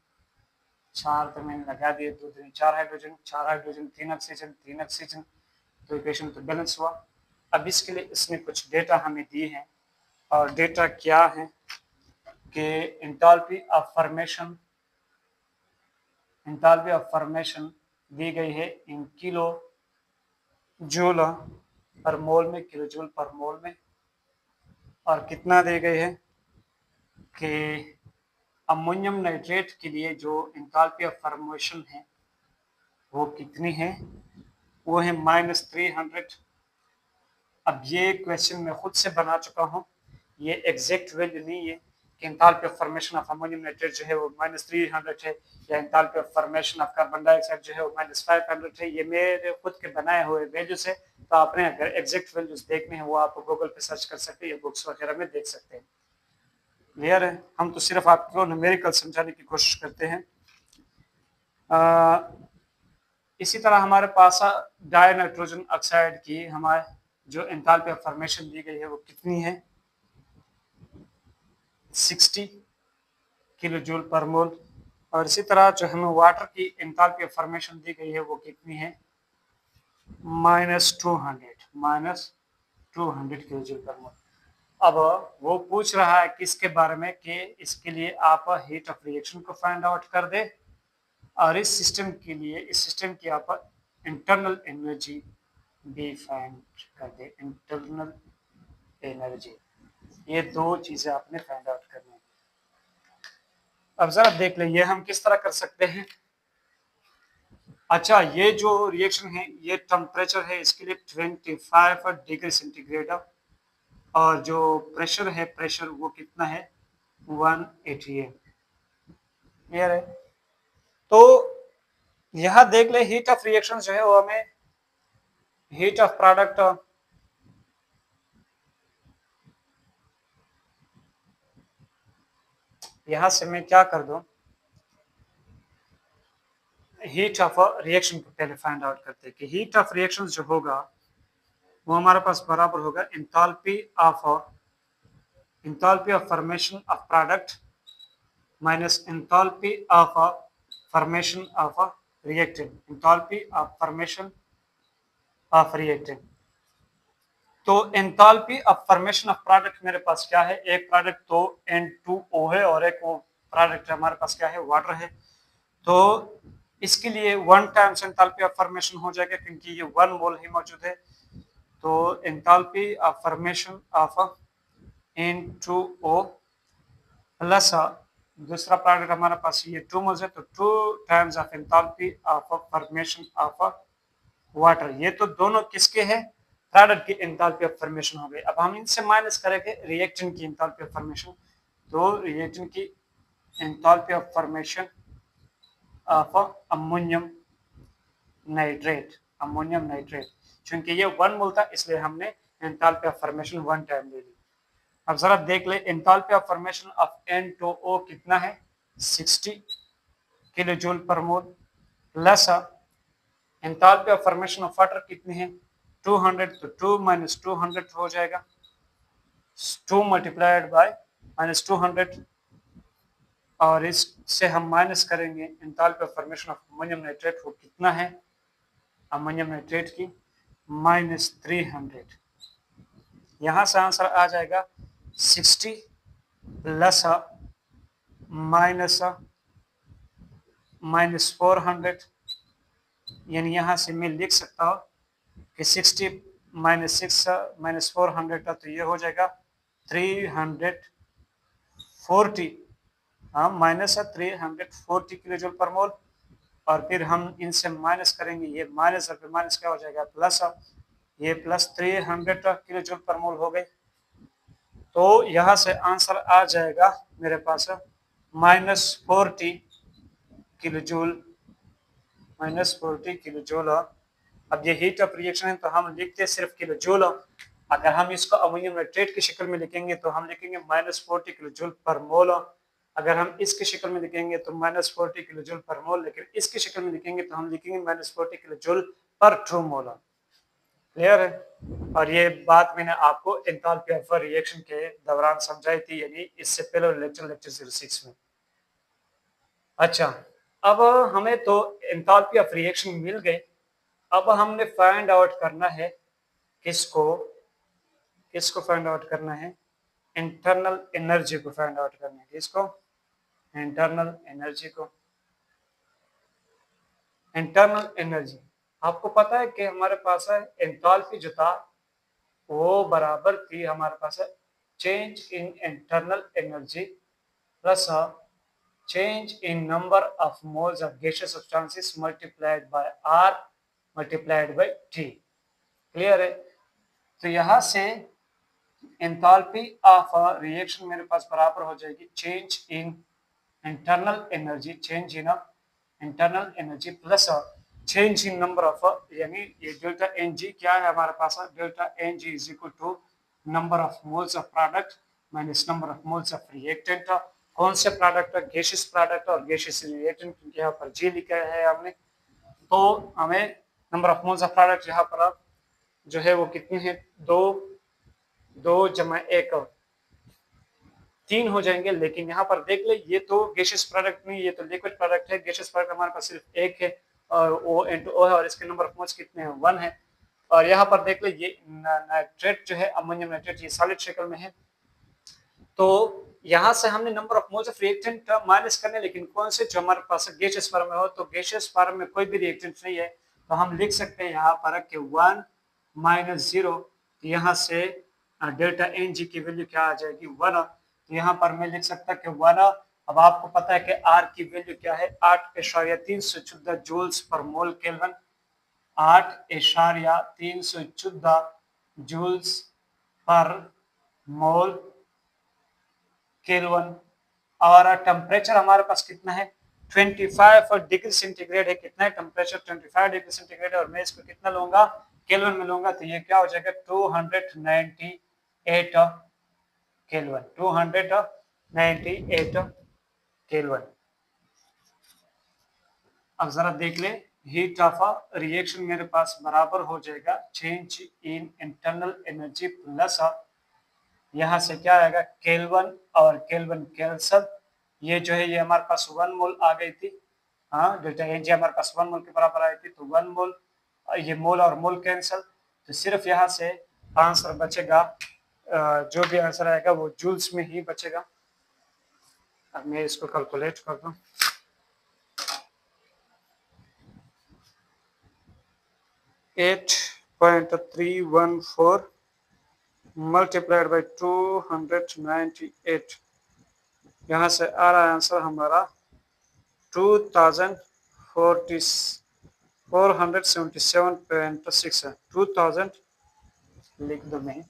4, तो मैंने लगा दिए 2 3 4 हाइड्रोजन 3 ऑक्सीजन 3 ऑक्सीजन, तो इक्वेशन तो बैलेंस हुआ। अब इसके लिए इसमें कुछ डेटा हमें दिए हैं, और डेटा क्या है कि एंथैल्पी ऑफ फॉर्मेशन दी गई है इन किलो जूल पर मोल में, किलो जूल पर मोल में, और कितना दे गए है कि अमोनियम नाइट्रेट के लिए जो एंथैल्पी ऑफ फॉर्मेशन है वो कितनी है, वो है -300। अब ये क्वेश्चन मैं खुद से बना चुका हूँ, ये एग्जैक्ट वैल्यू नहीं है कि enthalpy of formation of ammonium nitrate जो है वो -300 है, या enthalpy of formation of carbon dioxide जो है वो -500 है। ये मेरे खुद के बनाए हुए वैल्यूज है, तो आपने अगर एग्जैक्ट वैल्यूज देखने हैं वो आप गूगल पे सर्च कर सकते हैं या बुक्स वगैरह में देख सकते हैं। क्लियर है, हम तो सिर्फ आपको न्यूमेरिकल समझाने की कोशिश करते हैं। इसी तरह हमारे पास डाई नाइट्रोजन ऑक्साइड की हमारे जो एंथैल्पी ऑफ फॉर्मेशन दी गई है वो कितनी है 60 किलो जूल पर मोल, और इसी तरह जो हमें वाटर की एंथैल्पी ऑफ फॉर्मेशन दी गई है वो कितनी है, -200 किलो जूल पर मोल। अब वो पूछ रहा है किसके बारे में, कि इसके लिए आप हीट ऑफ रिएक्शन को फाइंड आउट कर दे और इस सिस्टम के लिए, इस सिस्टम की आप इंटरनल एनर्जी भी फाइंड कर दे। इंटरनल एनर्जी, ये दो चीजें आपने फाइंड आउट करनी है। अब जरा देख लें ये हम किस तरह कर सकते हैं। अच्छा, ये जो रिएक्शन है ये टेम्परेचर है इसके लिए 25 डिग्री सेंटीग्रेड, और जो प्रेशर है, प्रेशर वो कितना है, 188। क्लियर है। तो यहां देख ले हीट ऑफ रिएक्शन जो है वो हमें हीट ऑफ प्रोडक्ट, यहां से मैं क्या कर दूं, हीट ऑफ रिएक्शन को पहले फाइंड आउट करते हैं कि हीट ऑफ रिएक्शन जो होगा वो हमारे पास बराबर होगा enthalpy of formation of product minus enthalpy of formation of reactant, enthalpy of formation of reactant. तो enthalpy of formation of product मेरे पास क्या है, एक प्रोडक्ट तो N2O है और एक वो प्रोडक्ट हमारे पास क्या है, वाटर है। तो इसके लिए 1 टाइम्स एंथैल्पी ऑफ फॉर्मेशन हो जाएगा क्योंकि ये 1 मोल ही मौजूद है। तो enthalpy of formation of N2O plus दूसरा प्रोडक्ट हमारे पास ये 2 मोल्स है, तो 2 times of enthalpy of formation of water. ये तो दोनों किसके हैं, प्रोडक्ट की एंथैल्पी ऑफ फॉर्मेशन हो गई। अब हम इनसे माइनस करेंगे रिएक्टेंट की एंथैल्पी ऑफ फॉर्मेशन। तो रिएक्टेंट की enthalpy of formation of ammonium nitrate, क्योंकि ये 1 मोल था इसलिए हमने एंथैल्पी ऑफ फॉर्मेशन 1 टाइम ले ली। अब जरा देख ले enthalpy of formation of N2O कितना है, 60 किलो जूल पर मोल, plus enthalpy of formation of water कितनी है, 200, तो 2 माइनस 200 हो जाएगा, 2 मल्टीप्लाइड बाय -200, और इससे हम माइनस करेंगे enthalpy of formation of ammonium nitrate, वो कितना है, अमोनियम नाइट्रेट की -300। यहां से आंसर आ जाएगा 60 प्लस -400, यानी यहां से मैं लिख सकता हूं कि 60 -6 -400 का तो ये हो जाएगा 340, हाँ -340 किलो जूल पर मोल। और फिर हम इनसे माइनस करेंगे, ये माइनस और माइनस क्या हो जाएगा, प्लस, ये +300 किलो जूल पर मोल हो गए। तो यहां से आंसर आ जाएगा मेरे पास -40 किलो जूल, -40 किलो जूल। अब ये हीट ऑफ रिएक्शन है तो हम लिखते हैं सिर्फ किलो जूल। अगर हम इसको अमोनियम नाइट्रेट की शक्ल में लिखेंगे तो हम लिखेंगे -40 किलो जूल पर मोल। अगर हम इसकी शक्ल में लिखेंगे तो -40 किलो जूल पर मोल, लेकिन इसकी शक्ल में लिखेंगे तो हम लिखेंगे -40 किलो जूल पर 2 मोल। क्लियर है। और ये बात मैंने आपको एंथैल्पी ऑफ रिएक्शन के दौरान समझाई थी, यानी इससे पहले लेक्चर 06 में। अच्छा, अब हमें तो एंथैल्पी ऑफ रिएक्शन मिल गए, अब हमने फाइंड आउट करना है किसको फाइंड आउट करना है, इंटरनल एनर्जी को फाइंड आउट करना है। किसको, इंटरनल एनर्जी को। इंटरनल एनर्जी आपको पता है कि हमारे पास है एंथैल्पी जो था वो बराबर थी हमारे पास है change in internal energy plus change in number of moles of gaseous substances multiplied by R multiplied by T। Clear है। तो यहां से एंथैल्पी ऑफ रिएक्शन मेरे पास बराबर हो जाएगी change in internal energy plus change in number of, यानी ये डेल्टा एन जी क्या है हमारे पास, delta n g is equal to number of moles of product minus number of moles of reactant. कौन से प्रोडक्ट, गैसियस प्रोडक्ट और गैसियस रिएक्टेंट, क्योंकि यहाँ पर जी लिखा है हमने, तो हमें number of moles of product यहाँ पर जो है वो कितनी है, 2 जमा 1, 3 हो जाएंगे। लेकिन यहाँ पर देख ले, ये तो गैसियस प्रोडक्ट नहीं, ये तो लिक्विड प्रोडक्ट है। गैसियस प्रोडक्ट हमारे पास सिर्फ एक है और O इंटू O है, और इसके नंबर ऑफ मोल्स कितने हैं, 1 है। और यहाँ पर देख ले, ये नाइट्रेट जो है, अमोनियम नाइट्रेट, ये सॉलिड शक्ल में है। तो यहाँ से हमने number of moles of reactant minus करने, लेकिन कौन से, जो हमारे पास गैसियस फॉर्म में हो। तो गैसियस फॉर्म में कोई भी रिएक्टेंट नहीं है, तो हम लिख सकते हैं यहाँ पर कि 1 माइनस 0। यहाँ से डेल्टा एन जी की वैल्यू क्या आ जाएगी, 1। तो यहाँ पर मैं लिख सकता कि 1। अब आपको पता है कि आर की वैल्यू क्या है, 8.314 जूल्स पर मोल केल्विन, 8.314 जूल्स पर मोल केल्विन। और टेम्परेचर हमारे पास कितना है, 25 डिग्री सेंटीग्रेड है। कितना है टेम्परेचर, 25 डिग्री सेंटीग्रेड है। और मैं इसको कितना लूंगा, केल्विन में लूंगा, तो ये क्या हो जाएगा, 298 केल्विन, 298 केल्विन। अब जरा देख ले, हीट ऑफ रिएक्शन मेरे पास बराबर हो जाएगा change in internal energy plus, यहाँ से क्या आएगा, केल्विन और केल्विन कैंसल। ये जो है, ये हमारे पास 1 मोल आ गई थी। हाँ, डेल्टा एन जी हमारे पास 1 मोल के बराबर आई थी, तो 1 मोल, ये मोल और मोल कैंसल। तो सिर्फ यहाँ से आंसर बचेगा, जो भी आंसर आएगा वो जूल्स में ही बचेगा। अब मैं इसको कैलकुलेट कर दूं। At 8.314 multiplied by 298। यहाँ से आ रहा है आंसर हमारा 2477.6 है। 2000 लिख दो मैं,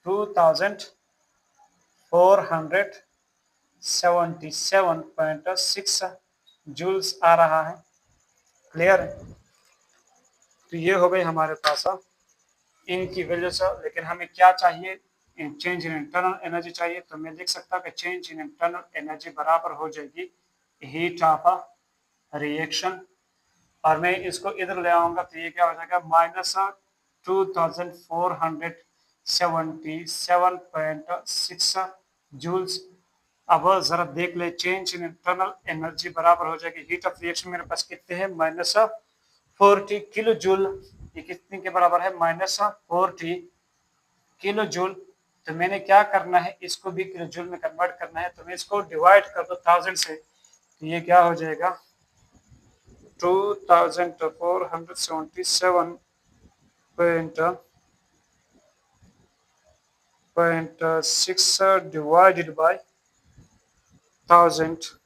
2477.6 जूल्स आ रहा है। क्लियर है? तो ये हो गई हमारे पास इनकी वैल्यू से। लेकिन हमें क्या चाहिए, चेंज इन इंटरनल एनर्जी चाहिए। तो मैं लिख सकता हूँ कि चेंज इन इंटरनल एनर्जी बराबर हो जाएगी हीट ऑफ रिएक्शन। और मैं इसको इधर ले आऊंगा, तो ये क्या हो जाएगा, माइनस 2477.6 जूल्स। अब जरा देख ले, चेंज इन इंटरनल एनर्जी बराबर हो जाएगी हीट ऑफ रिएक्शन मेरे पास कितने हैं, माइनस 40 किलो जूल। ये कितने के बराबर है, माइनस 40 किलो जूल। तो मैंने क्या करना है, इसको भी किलो जूल में कन्वर्ट करना है। तो मैं इसको डिवाइड कर दो 1000 से, तो ये क्या हो जाएगा, 2477.6 डिवाइडेड बाय 1000,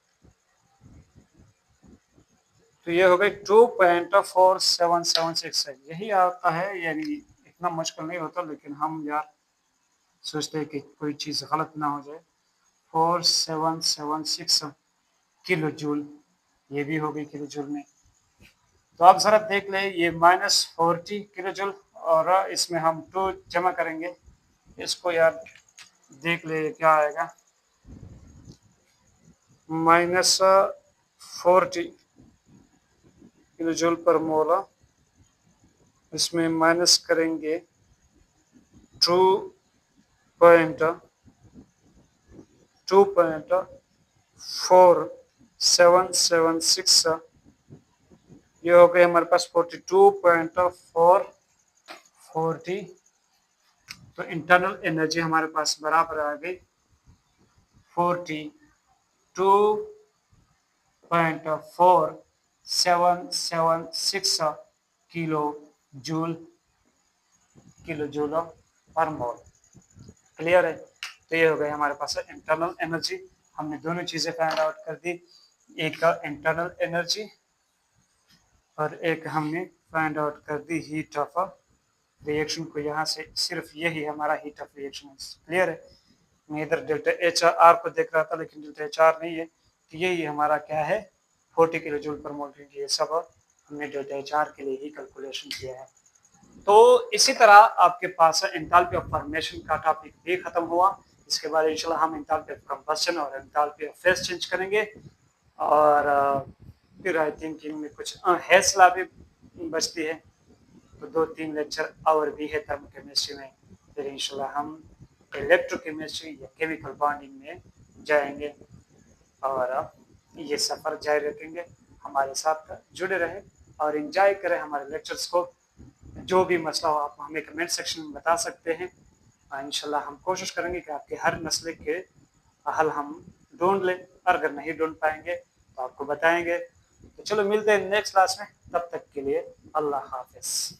तो ये हो गई 2.4776 है। यही आता है, यानी इतना मुश्किल नहीं होता, लेकिन हम यार सोचते हैं कि कोई चीज़ गलत ना हो जाए। 4776 किलो जूल, ये भी हो गई किलो जूल में। तो आप जरा देख ले, ये -40 किलो जूल, और इसमें हम 2 जमा करेंगे। इसको यार देख ले क्या आएगा, -40 किलो जूल पर मोल। इसमें माइनस करेंगे 2.4776। ये हो गए हमारे पास 42.440। तो इंटरनल एनर्जी हमारे पास बराबर आ गई 42.4776 किलो जूल पर मोल। क्लियर है? तो ये हो गए हमारे पास इंटरनल एनर्जी। हमने दोनों चीजें फाइंड आउट कर दी, एक इंटरनल एनर्जी और एक हमने फाइंड आउट कर दी हीट ऑफ रिएक्शन को। यहाँ से सिर्फ यही हमारा हीट ऑफ रिएक्शन है। क्लियर है? मैं इधर डेल्टा एच आर को देख रहा था, लेकिन डेल्टा एच आर नहीं है। तो यही हमारा क्या है, 40 किलो जूल पर मोल। ये सब हमने डेल्टा एच आर के लिए ही कैलकुलेशन किया है। तो इसी तरह आपके पास एंथैल्पी ऑफ फॉर्मेशन का टॉपिक भी खत्म हुआ। इसके बाद इंशाल्लाह हम एंथैल्पी ऑफ कंबस्शन और एंथैल्पी ऑफ फेज चेंज करेंगे। और फिर आई थिंक इनमें कुछ हैसला भी बचती है। तो 2-3 लेक्चर और भी है थर्मोकेमिस्ट्री में। फिर इंशाल्लाह हम इलेक्ट्रोकेमिस्ट्री या केमिकल बॉन्डिंग में जाएंगे और ये सफ़र जारी रखेंगे। हमारे साथ जुड़े रहें और एंजॉय करें हमारे लेक्चर्स को। जो भी मसला हो आप हमें कमेंट सेक्शन में बता सकते हैं। इंशाल्लाह हम कोशिश करेंगे कि आपके हर मसले के हल हम ढूंढ लें, और अगर नहीं ढूंढ पाएंगे तो आपको बताएंगे। तो चलो मिलते हैं नेक्स्ट क्लास में, तब तक के लिए अल्लाह हाफिज़।